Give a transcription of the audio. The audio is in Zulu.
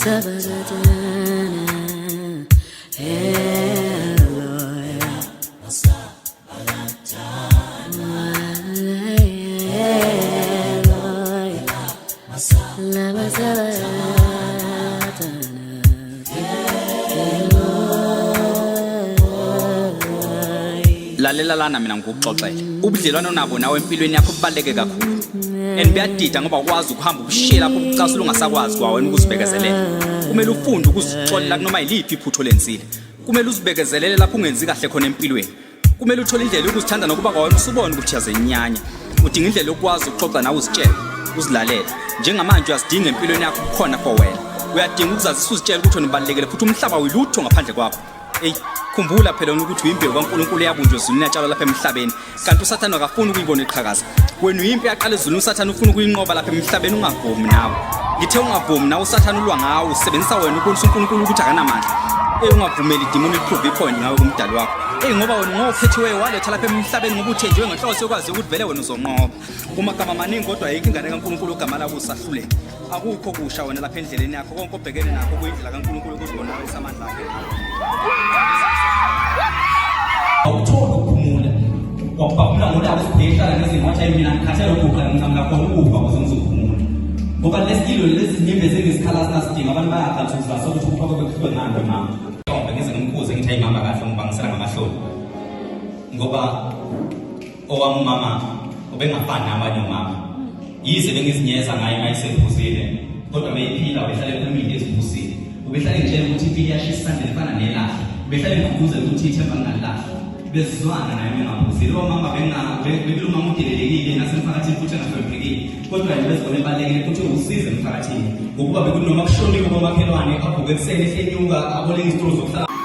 Lalela lana mina ngikuxoxela ubudlelwano nabo nawe empilweni yakho kubaleke kakhulu and beyadida ngoba ukwazi ukuhamba ubushiya lapho ucasula ungasakwazi kwa wena ukuzibekezelela kumele ufunde ukuzixolela kunoma iliphi iphutho lensile kumele uzibekezelele lapho ungenzi kahle khona empilweni kumele uthole indlela yokuzithanda nokuba kwawena usubone ukuthi yazenyanya udinga indlela yokwazi ukuxoxa nawe uzitshela uzilalela njengamanje uyasidinga empilweni yakho khona for wena uyadinga ukuzazisa uzitshela ukuthi unibalekele futhi umhlaba uyilutho ngaphandle kwakho khumbula phela ukuthi uyimbewu kaNkulunkulu yabunjwa ezulwini yatshalwa lapha emhlabeni kanti uSathane akafuni ukuyibona iqhakaza wena uyimpi yaqala ezulwini uSathane ufuna ukuyinqoba lapha emhlabeni ungavumi nawe ngithe ungavumi nawe uSathane ulwa ngawe usebenzisa wena ukuthi uNkulunkulu ukuthi akanamandla ungavumeli idemoni iprove ipoint ngawe kumdali wakho ngoba wena ngokhethiwe waletha lapha emhlabeni ngoba uthenjiwe ngenhloso yokwazi ukuthi vele wena uzonqoba kumagama amaningi kodwa ayikho ingane kaNkulunkulu ogama labo usahluleka akukho kusha wena lapha endleleni yakho konke obhekene nakho kuyindlela kaNkulunkulu ukuzibona isamandla akhe awuthola ukuphumula waphumula ngoba usibhekana nezinqotsha mina ngikhathela ukukhala ngizamla khona ukufa ukuze ngizophumula ngoba lesikilo lezinyimbe zengizikhala sinasidinga abantu bayakhatha ukuthi ukuthi uphaka kwekhiwe ngani mama ngoba ngize ngimkhuze ngithi ayimama kahle ngibangisela ngamahloni ngoba owami mama ubengafani nabanye umama yize bengizinyeza ngaye mayisephuzile kodwa beyiphila behlale kumile eziphuzile ubehlale ngitshela ukuthi impilo yashisana lefana nelahla behlale ngikubuza ukuthi ithemba ngalahla bezizwana naye mengaphuzile omama bengilo mama udelelekile nasemphakathini futhi engahloniphekile kodwa yena bezibona ebalekile futhi usize emphakathini ngokuba bekunoma kushoniwe komakhelwane avuke ekuseni enyuka abole izitolo zokuhlala